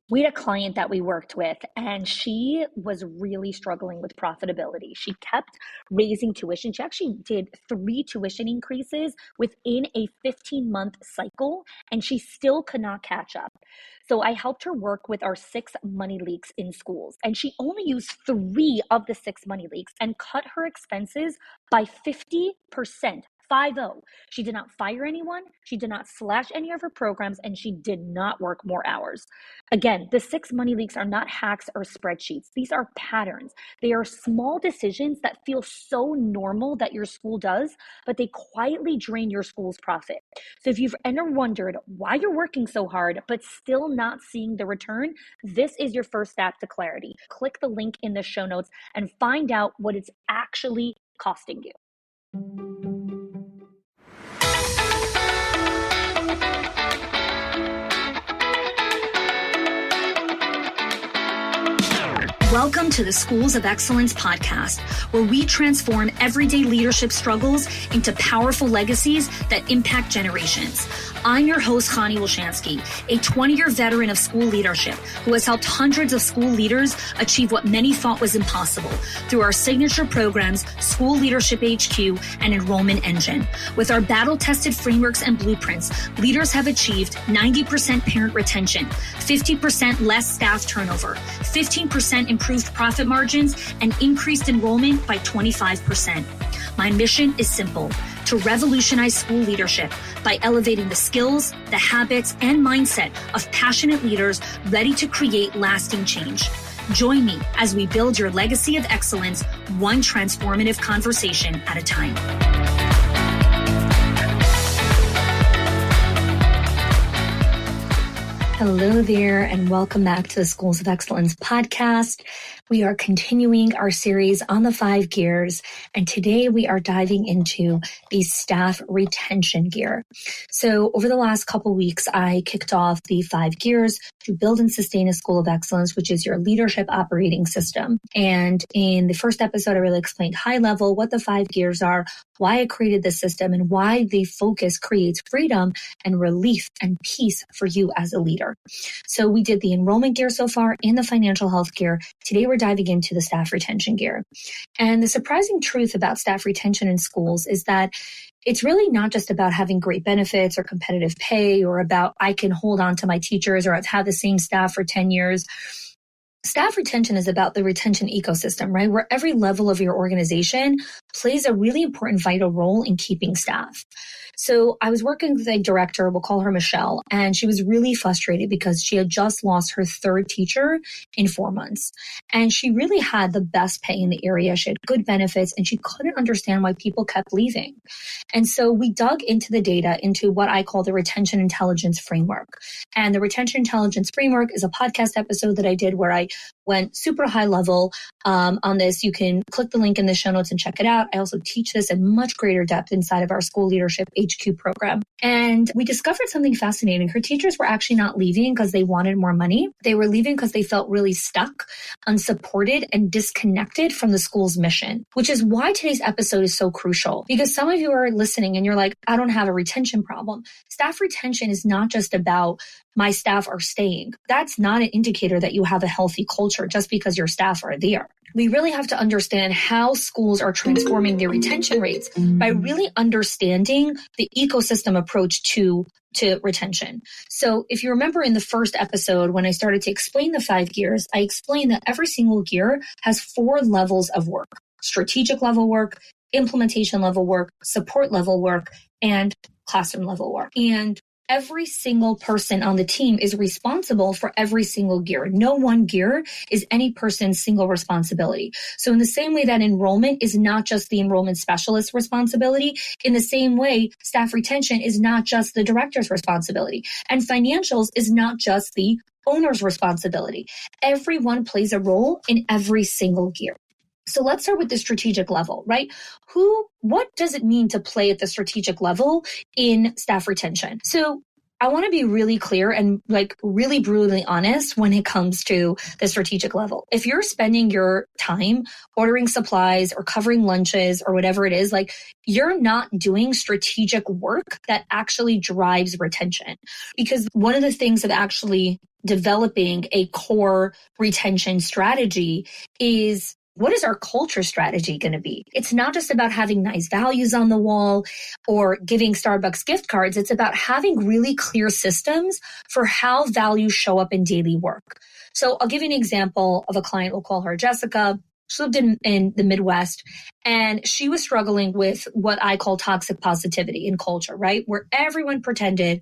We had a client that we worked with, and she was really struggling with profitability. She kept raising tuition. She actually did 3 tuition increases within a 15-month cycle, and she still could not catch up. So I helped her work with our 6 money leaks in schools, and she only used 3 of the 6 money leaks and cut her expenses by 50%. 50. She did not fire anyone. She did not slash any of her programs, and she did not work more hours. Again, the 6 money leaks are not hacks or spreadsheets. These are patterns. They are small decisions that feel so normal that your school does, but they quietly drain your school's profit. So if you've ever wondered why you're working so hard, but still not seeing the return, this is your first step to clarity. Click the link in the show notes and find out what it's actually costing you. Welcome to the Schools of Excellence podcast, where we transform everyday leadership struggles into powerful legacies that impact generations. I'm your host, Chani Wilshansky, a 20-year veteran of school leadership who has helped hundreds of school leaders achieve what many thought was impossible through our signature programs, School Leadership HQ and Enrollment Engine. With our battle-tested frameworks and blueprints, leaders have achieved 90% parent retention, 50% less staff turnover, 15% improved profit margins, and increased enrollment by 25%. My mission is simple: to revolutionize school leadership by elevating the skills, the habits, and mindset of passionate leaders ready to create lasting change. Join me as we build your legacy of excellence, one transformative conversation at a time. Hello there, and welcome back to the Schools of Excellence podcast. We are continuing our series on the 5 gears, and today we are diving into the staff retention gear. So over the last couple weeks, I kicked off the 5 gears to build and sustain a school of excellence, which is your leadership operating system. And in the first episode, I really explained high level what the 5 gears are, why I created this system, and why the focus creates freedom and relief and peace for you as a leader. So we did the enrollment gear so far and the financial health gear. Today, we're diving into the staff retention gear. And the surprising truth about staff retention in schools is that it's really not just about having great benefits or competitive pay or about I can hold on to my teachers or I've had the same staff for 10 years. Staff retention is about the retention ecosystem, right? Where every level of your organization plays a really important, vital role in keeping staff. So I was working with a director, we'll call her Michelle, and she was really frustrated because she had just lost her 3rd teacher in 4 months. And she really had the best pay in the area. She had good benefits, and she couldn't understand why people kept leaving. And so we dug into the data into what I call the retention intelligence framework. And the retention intelligence framework is a podcast episode that I did where I went super high level on this. You can click the link in the show notes and check it out. I also teach this in much greater depth inside of our School Leadership HQ program. And we discovered something fascinating. Her teachers were actually not leaving because they wanted more money. They were leaving because they felt really stuck, unsupported, and disconnected from the school's mission, which is why today's episode is so crucial. Because some of you are listening and you're like, I don't have a retention problem. Staff retention is not just about my staff are staying. That's not an indicator that you have a healthy culture just because your staff are there. We really have to understand how schools are transforming their retention rates by really understanding the ecosystem approach to retention. So if you remember in the first episode, when I started to explain the 5 gears, I explained that every single gear has 4 levels of work: strategic level work, implementation level work, support level work, and classroom level work. And every single person on the team is responsible for every single gear. No one gear is any person's single responsibility. So in the same way that enrollment is not just the enrollment specialist's responsibility, in the same way, staff retention is not just the director's responsibility. And financials is not just the owner's responsibility. Everyone plays a role in every single gear. So let's start with the strategic level, right? What does it mean to play at the strategic level in staff retention? So I want to be really clear and really brutally honest when it comes to the strategic level. If you're spending your time ordering supplies or covering lunches or whatever it is, you're not doing strategic work that actually drives retention. Because one of the things that actually developing a core retention strategy is, what is our culture strategy going to be? It's not just about having nice values on the wall or giving Starbucks gift cards. It's about having really clear systems for how values show up in daily work. So I'll give you an example of a client. We'll call her Jessica. She lived in the Midwest, and she was struggling with what I call toxic positivity in culture, right? Where everyone pretended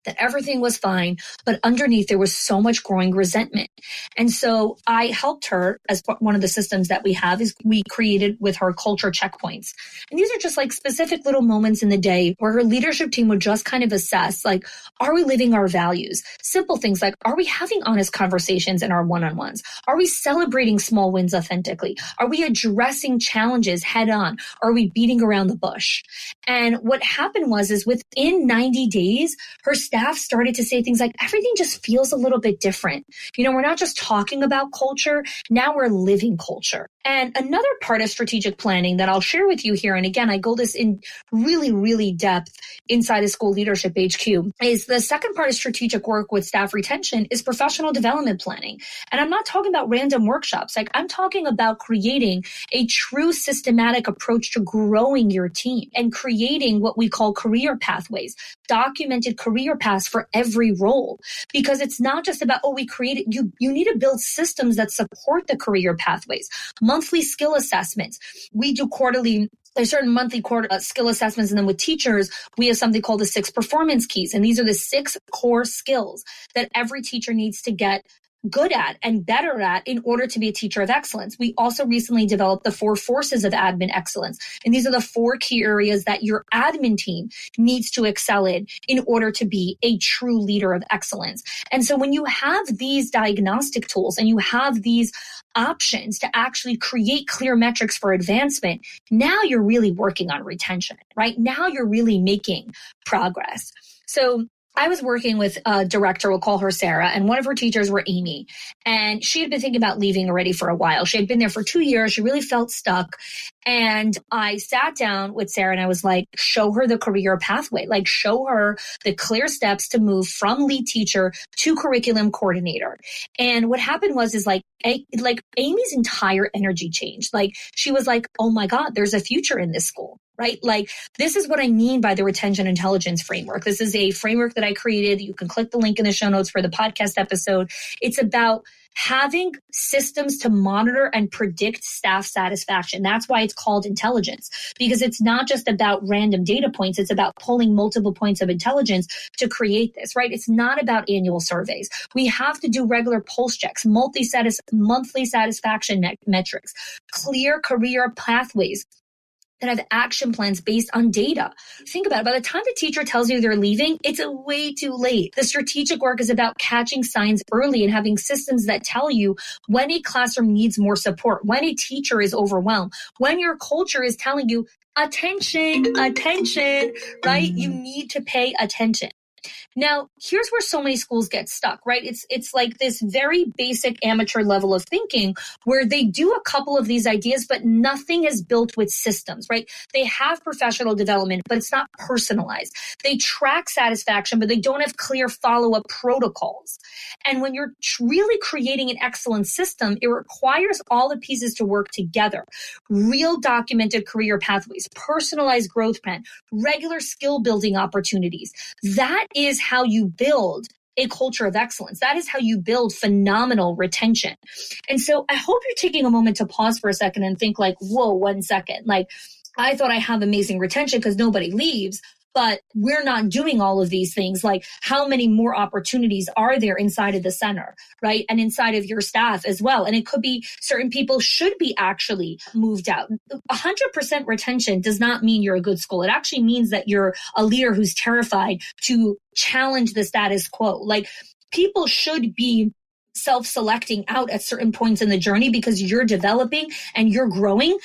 that everything was fine, but underneath there was so much growing resentment. And so I helped her, as one of the systems that we have is we created with her culture checkpoints. And these are just like specific little moments in the day where her leadership team would just kind of assess, like, are we living our values? Simple things like, are we having honest conversations in our one-on-ones? Are we celebrating small wins authentically? Are we addressing challenges head on? Are we beating around the bush? And what happened is within 90 days, her staff started to say things like, everything just feels a little bit different. We're not just talking about culture. Now we're living culture. And another part of strategic planning that I'll share with you here, and again, I go this in really, really depth inside of School Leadership HQ, is the second part of strategic work with staff retention is professional development planning. And I'm not talking about random workshops. Like, I'm talking about creating a true systematic approach to growing your team and creating what we call career pathways, documented career paths for every role. Because it's not just about, we created, you need to build systems that support the career pathways. Monthly skill assessments. We do quarterly. There's certain monthly skill assessments. And then with teachers, we have something called the 6 performance keys. And these are the 6 core skills that every teacher needs to get good at and better at in order to be a teacher of excellence. We also recently developed the 4 forces of admin excellence. And these are the 4 key areas that your admin team needs to excel in order to be a true leader of excellence. And so when you have these diagnostic tools and you have these options to actually create clear metrics for advancement, now you're really working on retention, right? Now you're really making progress. So I was working with a director, we'll call her Sarah, and one of her teachers were Amy. And she had been thinking about leaving already for a while. She had been there for 2 years. She really felt stuck. And I sat down with Sarah and I was like, show her the career pathway, like show her the clear steps to move from lead teacher to curriculum coordinator. And what happened is like Amy's entire energy changed. Like, she was like, oh my God, there's a future in this school. Right? Like, this is what I mean by the retention intelligence framework. This is a framework that I created. You can click the link in the show notes for the podcast episode. It's about having systems to monitor and predict staff satisfaction. That's why it's called intelligence, because it's not just about random data points. It's about pulling multiple points of intelligence to create this, right? It's not about annual surveys. We have to do regular pulse checks, monthly satisfaction metrics, clear career pathways that have action plans based on data. Think about it. By the time the teacher tells you they're leaving, it's way too late. The strategic work is about catching signs early and having systems that tell you when a classroom needs more support, when a teacher is overwhelmed, when your culture is telling you, attention, right? You need to pay attention. Now, here's where so many schools get stuck, right? It's like this very basic amateur level of thinking where they do a couple of these ideas, but nothing is built with systems, right? They have professional development, but it's not personalized. They track satisfaction, but they don't have clear follow-up protocols. And when you're really creating an excellent system, it requires all the pieces to work together. Real documented career pathways, personalized growth plan, regular skill building opportunities. That is how you build a culture of excellence. That is how you build phenomenal retention. And so I hope you're taking a moment to pause for a second and think like, whoa, 1 second. Like, I thought I have amazing retention because nobody leaves, but we're not doing all of these things. Like, how many more opportunities are there inside of the center, right? And inside of your staff as well. And it could be certain people should be actually moved out. 100% retention does not mean you're a good school. It actually means that you're a leader who's terrified to challenge the status quo. Like, people should be self-selecting out at certain points in the journey because you're developing and you're growing.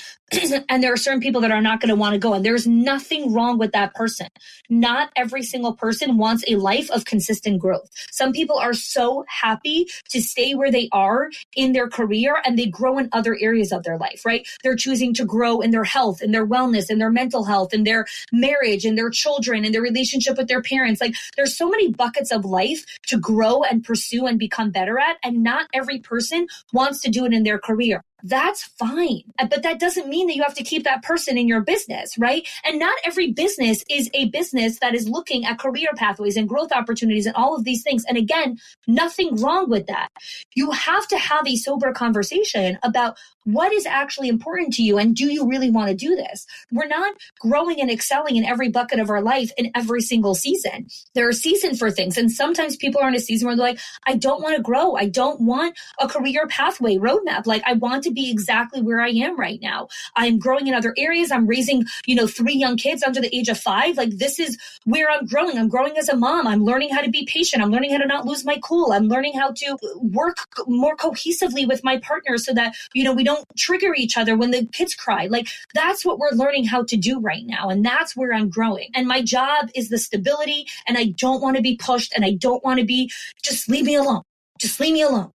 And there are certain people that are not going to want to go. And there's nothing wrong with that person. Not every single person wants a life of consistent growth. Some people are so happy to stay where they are in their career and they grow in other areas of their life, right? They're choosing to grow in their health, in their wellness, in their mental health, in their marriage, in their children, in their relationship with their parents. Like there's so many buckets of life to grow and pursue and become better at. And not every person wants to do it in their career. That's fine. But that doesn't mean that you have to keep that person in your business, right? And not every business is a business that is looking at career pathways and growth opportunities and all of these things. And again, nothing wrong with that. You have to have a sober conversation about what is actually important to you and do you really want to do this? We're not growing and excelling in every bucket of our life in every single season. There are seasons for things. And sometimes people are in a season where they're like, I don't want to grow. I don't want a career pathway roadmap. Like I want to be exactly where I am right now. I'm growing in other areas. I'm raising, 3 young kids under the age of 5. Like this is where I'm growing. I'm growing as a mom. I'm learning how to be patient. I'm learning how to not lose my cool. I'm learning how to work more cohesively with my partner so that, we don't trigger each other when the kids cry. Like that's what we're learning how to do right now. And that's where I'm growing. And my job is the stability. And I don't want to be pushed. And I don't want to be, just leave me alone. Just leave me alone.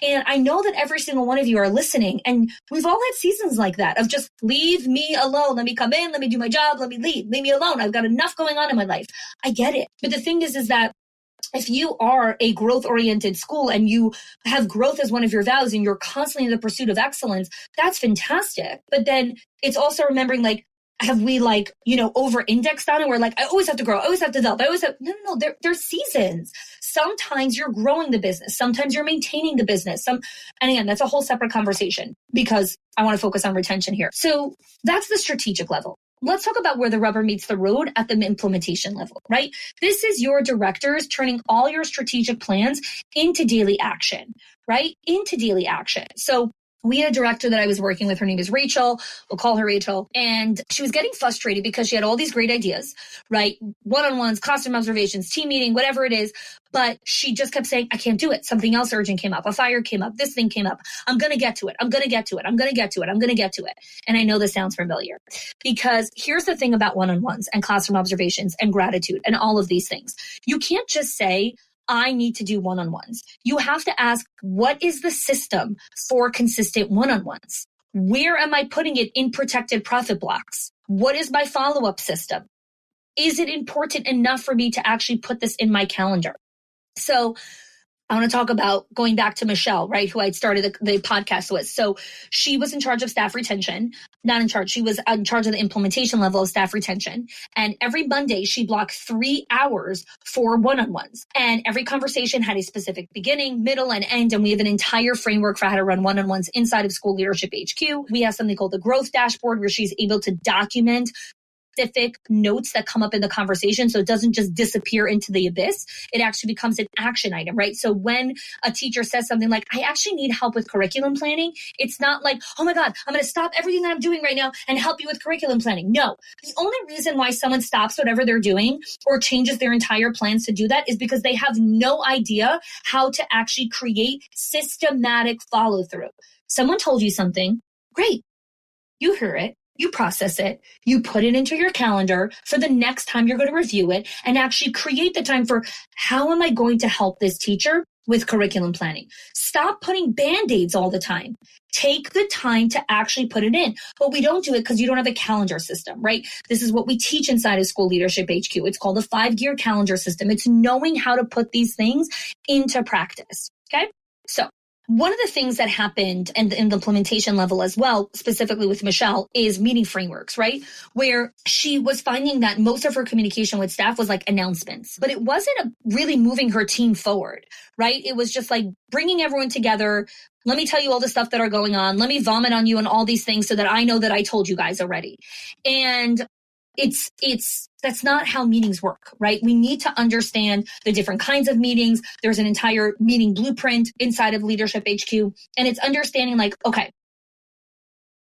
And I know that every single one of you are listening. And we've all had seasons like that of just leave me alone. Let me come in. Let me do my job. Let me leave. Leave me alone. I've got enough going on in my life. I get it. But the thing is that if you are a growth-oriented school and you have growth as one of your values and you're constantly in the pursuit of excellence, that's fantastic. But then it's also remembering, like, have we over-indexed on it? We're like, I always have to grow. I always have to develop. No. There's seasons. Sometimes you're growing the business. Sometimes you're maintaining the business. And again, that's a whole separate conversation because I want to focus on retention here. So that's the strategic level. Let's talk about where the rubber meets the road at the implementation level, right? This is your directors turning all your strategic plans into daily action, right? Into daily action. So we had a director that I was working with. Her name is Rachel. We'll call her Rachel. And she was getting frustrated because she had all these great ideas, right? One-on-ones, classroom observations, team meeting, whatever it is. But she just kept saying, I can't do it. Something else urgent came up. A fire came up. This thing came up. I'm going to get to it. I'm going to get to it. I'm going to get to it. I'm going to get to it. And I know this sounds familiar because here's the thing about one-on-ones and classroom observations and gratitude and all of these things. You can't just say, I need to do one-on-ones. You have to ask, what is the system for consistent one-on-ones? Where am I putting it in protected profit blocks? What is my follow-up system? Is it important enough for me to actually put this in my calendar? So I want to talk about going back to Michelle, right, who I'd started the podcast with. So she was in charge of staff retention, not in charge. She was in charge of the implementation level of staff retention. And every Monday, she blocked 3 hours for one-on-ones. And every conversation had a specific beginning, middle, and end. And we have an entire framework for how to run one-on-ones inside of School Leadership HQ. We have something called the Growth Dashboard, where she's able to document specific notes that come up in the conversation. So it doesn't just disappear into the abyss. It actually becomes an action item, right? So when a teacher says something like, I actually need help with curriculum planning, it's not like, oh my God, I'm going to stop everything that I'm doing right now and help you with curriculum planning. No, the only reason why someone stops whatever they're doing or changes their entire plans to do that is because they have no idea how to actually create systematic follow through. Someone told you something, great. You hear it. You process it, you put it into your calendar for the next time you're going to review it and actually create the time for how am I going to help this teacher with curriculum planning? Stop putting Band-Aids all the time. Take the time to actually put it in. But we don't do it because you don't have a calendar system, right? This is what we teach inside of School Leadership HQ. It's called the 5-gear calendar system. It's knowing how to put these things into practice, okay? So one of the things that happened in the implementation level as well, specifically with Michelle, is meeting frameworks, right? Where she was finding that most of her communication with staff was like announcements, but it wasn't really moving her team forward, right? It was just like bringing everyone together. Let me tell you all the stuff that are going on. Let me vomit on you and all these things so that I know that I told you guys already. And that's not how meetings work, right? We need to understand the different kinds of meetings. There's an entire meeting blueprint inside of Leadership HQ. And it's understanding like, okay,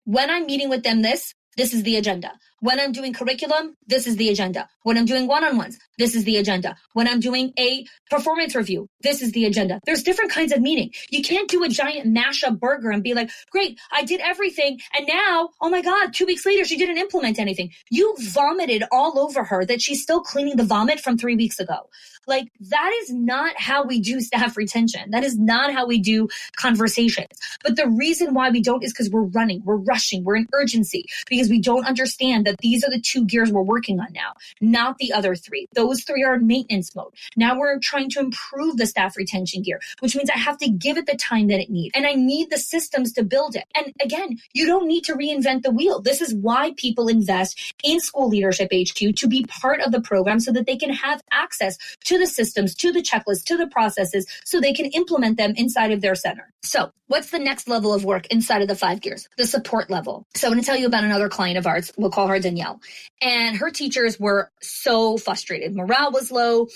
when I'm meeting with them, this is the agenda. When I'm doing curriculum, this is the agenda. When I'm doing one-on-ones, this is the agenda. When I'm doing a performance review, this is the agenda. There's different kinds of meeting. You can't do a giant mashup burger and be like, great, I did everything. And now, oh my God, 2 weeks later, she didn't implement anything. You vomited all over her that she's still cleaning the vomit from 3 weeks ago. Like, that is not how we do staff retention. That is not how we do conversations. But the reason why we don't is because we're running, we're rushing, we're in urgency, because we don't understand that these are the 2 gears we're working on now, not the other 3. Those 3 are in maintenance mode. Now we're trying to improve the staff retention gear, which means I have to give it the time that it needs. And I need the systems to build it. And again, you don't need to reinvent the wheel. This is why people invest in School Leadership HQ, to be part of the program so that they can have access to the systems, to the checklists, to the processes, so they can implement them inside of their center. So what's the next level of work inside of the 5 gears? The support level. So I'm going to tell you about another client of ours. We'll call her Danielle. And her teachers were so frustrated. Morale was low.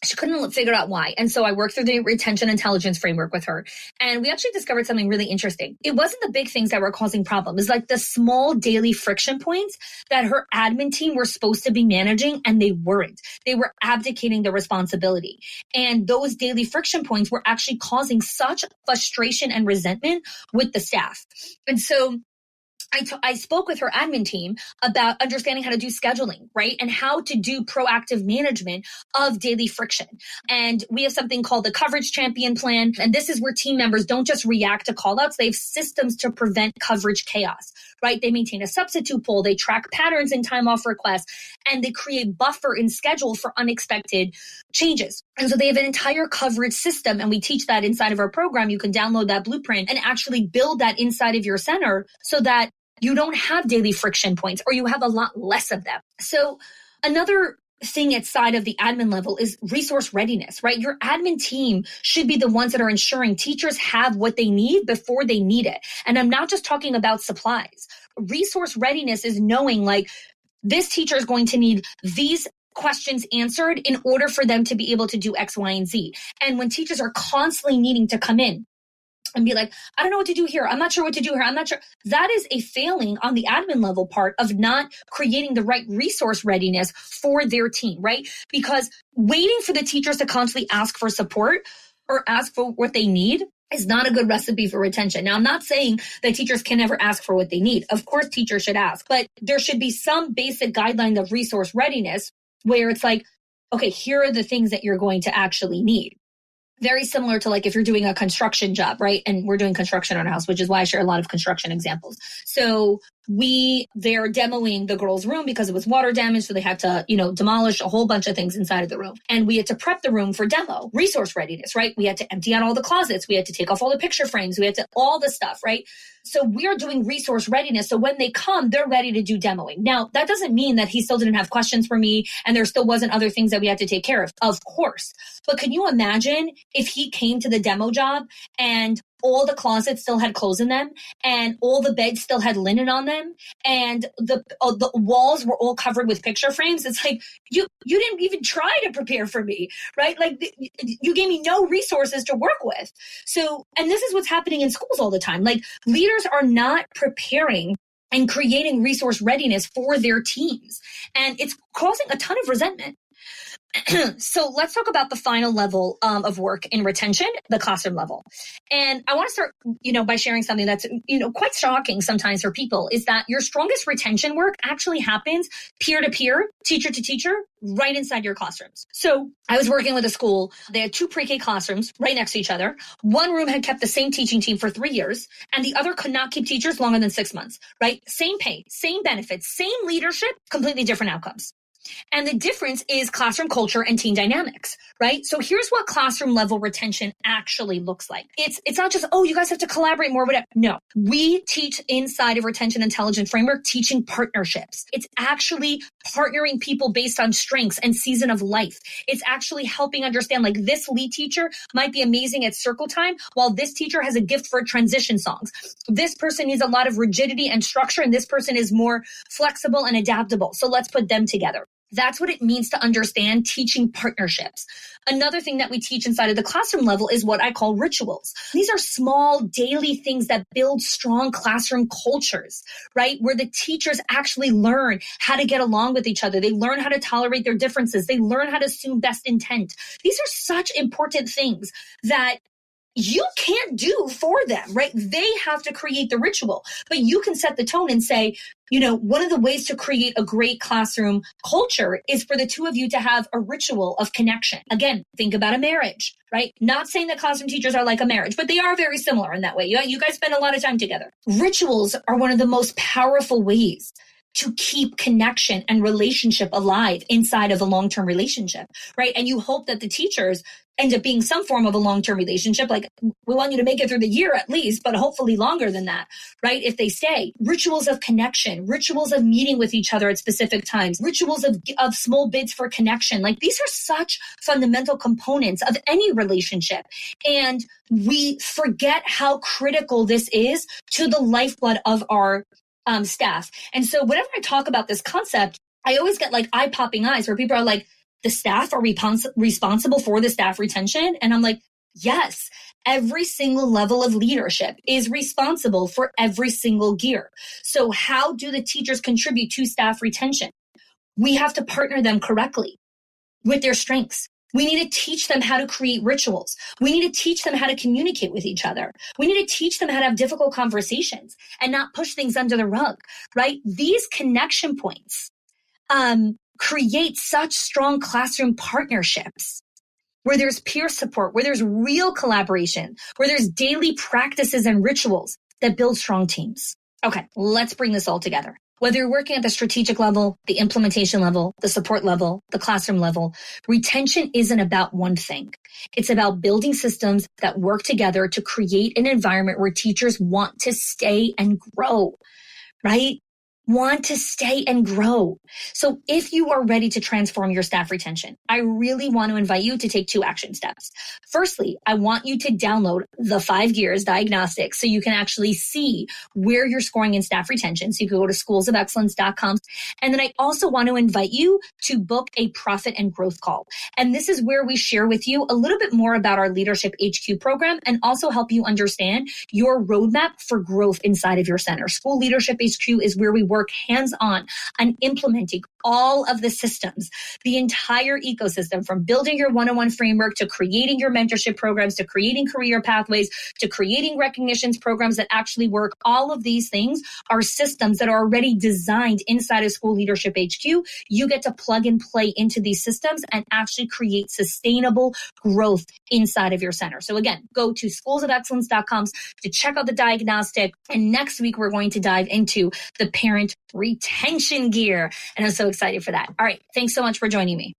She couldn't figure out why. And so I worked through the retention intelligence framework with her. And we actually discovered something really interesting. It wasn't the big things that were causing problems. It's like the small daily friction points that her admin team were supposed to be managing, and they weren't. They were abdicating the responsibility. And those daily friction points were actually causing such frustration and resentment with the staff. And so I spoke with her admin team about understanding how to do scheduling, right? And how to do proactive management of daily friction. And we have something called the coverage champion plan. And this is where team members don't just react to callouts. They have systems to prevent coverage chaos, right? They maintain a substitute pool. They track patterns in time off requests, and they create buffer in schedule for unexpected changes. And so they have an entire coverage system. And we teach that inside of our program. You can download that blueprint and actually build that inside of your center so that you don't have daily friction points, or you have a lot less of them. So another thing outside of the admin level is resource readiness, right? Your admin team should be the ones that are ensuring teachers have what they need before they need it. And I'm not just talking about supplies. Resource readiness is knowing, like, this teacher is going to need these questions answered in order for them to be able to do X, Y, and Z. And when teachers are constantly needing to come in and be like, I don't know what to do here. I'm not sure what to do here. I'm not sure. That is a failing on the admin level part of not creating the right resource readiness for their team, right? Because waiting for the teachers to constantly ask for support or ask for what they need is not a good recipe for retention. Now, I'm not saying that teachers can never ask for what they need. Of course, teachers should ask, but there should be some basic guideline of resource readiness where it's like, okay, here are the things that you're going to actually need. Very similar to, like, if you're doing a construction job, right? And we're doing construction on our house, which is why I share a lot of construction examples. So they're demoing the girls' room because it was water damage. So they had to, demolish a whole bunch of things inside of the room. And we had to prep the room for demo, resource readiness, right? We had to empty out all the closets. We had to take off all the picture frames. We had to, all the stuff, right? So we are doing resource readiness. So when they come, they're ready to do demoing. Now, that doesn't mean that he still didn't have questions for me and there still wasn't other things that we had to take care of course. But can you imagine if he came to the demo job and all the closets still had clothes in them, and all the beds still had linen on them, and the walls were all covered with picture frames? It's like, you didn't even try to prepare for me, right? Like, you gave me no resources to work with. So, and this is what's happening in schools all the time. Like, leaders are not preparing and creating resource readiness for their teams, and it's causing a ton of resentment. So let's talk about the final level of work in retention, the classroom level. And I want to start, by sharing something that's, quite shocking sometimes for people, is that your strongest retention work actually happens peer-to-peer, teacher to teacher, right inside your classrooms. So I was working with a school. They had 2 pre-K classrooms right next to each other. One room had kept the same teaching team for 3 years, and the other could not keep teachers longer than 6 months, right? Same pay, same benefits, same leadership, completely different outcomes. And the difference is classroom culture and team dynamics, right? So here's what classroom level retention actually looks like. It's not just, oh, you guys have to collaborate more, whatever. No, we teach inside of retention intelligence framework, teaching partnerships. It's actually partnering people based on strengths and season of life. It's actually helping understand, like, this lead teacher might be amazing at circle time, while this teacher has a gift for transition songs. This person needs a lot of rigidity and structure, and this person is more flexible and adaptable. So let's put them together. That's what it means to understand teaching partnerships. Another thing that we teach inside of the classroom level is what I call rituals. These are small daily things that build strong classroom cultures, right? Where the teachers actually learn how to get along with each other. They learn how to tolerate their differences. They learn how to assume best intent. These are such important things that you can't do for them, right? They have to create the ritual, but you can set the tone and say, one of the ways to create a great classroom culture is for the two of you to have a ritual of connection. Again, think about a marriage, right? Not saying that classroom teachers are like a marriage, but they are very similar in that way. You guys spend a lot of time together. Rituals are one of the most powerful ways to keep connection and relationship alive inside of a long-term relationship, right? And you hope that the teachers end up being some form of a long-term relationship. Like, we want you to make it through the year at least, but hopefully longer than that, right? If they stay. Rituals of connection, rituals of meeting with each other at specific times, rituals of small bids for connection. Like, these are such fundamental components of any relationship. And we forget how critical this is to the lifeblood of our staff. And so whenever I talk about this concept, I always get like eye-popping eyes where people are like, the staff are responsible for the staff retention? And I'm like, yes, every single level of leadership is responsible for every single gear. So how do the teachers contribute to staff retention? We have to partner them correctly with their strengths. We need to teach them how to create rituals. We need to teach them how to communicate with each other. We need to teach them how to have difficult conversations and not push things under the rug, right? These connection points create such strong classroom partnerships where there's peer support, where there's real collaboration, where there's daily practices and rituals that build strong teams. Okay, let's bring this all together. Whether you're working at the strategic level, the implementation level, the support level, the classroom level, retention isn't about one thing. It's about building systems that work together to create an environment where teachers want to stay and grow, right? Want to stay and grow. So if you are ready to transform your staff retention, I really want to invite you to take 2 action steps. Firstly, I want you to download the 5 Gears diagnostic so you can actually see where you're scoring in staff retention. So you can go to schoolsofexcellence.com. And then I also want to invite you to book a profit and growth call. And this is where we share with you a little bit more about our Leadership HQ program and also help you understand your roadmap for growth inside of your center. School Leadership HQ is where we work hands-on on implementing all of the systems, the entire ecosystem, from building your one-on-one framework to creating your mentorship programs, to creating career pathways, to creating recognitions programs that actually work. All of these things are systems that are already designed inside of School Leadership HQ. You get to plug and play into these systems and actually create sustainable growth inside of your center. So again, go to schoolsofexcellence.com to check out the diagnostic. And next week, we're going to dive into the parent retention gear. And I'm so excited for that. All right. Thanks so much for joining me.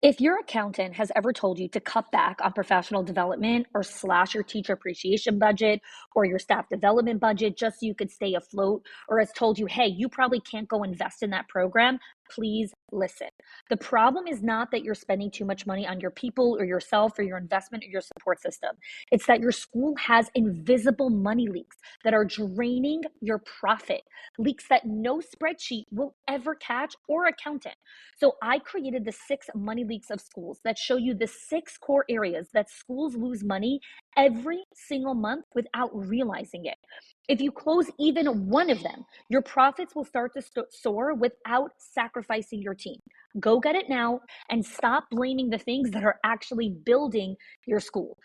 If your accountant has ever told you to cut back on professional development or slash your teacher appreciation budget or your staff development budget just so you could stay afloat, or has told you, hey, you probably can't go invest in that program, please listen. The problem is not that you're spending too much money on your people or yourself or your investment or your support system. It's that your school has invisible money leaks that are draining your profit, leaks that no spreadsheet will ever catch or accountant. So I created the 6 money leaks of schools that show you the 6 core areas that schools lose money every single month without realizing it. If you close even one of them, your profits will start to soar without sacrificing your team. Go get it now and stop blaming the things that are actually building your school.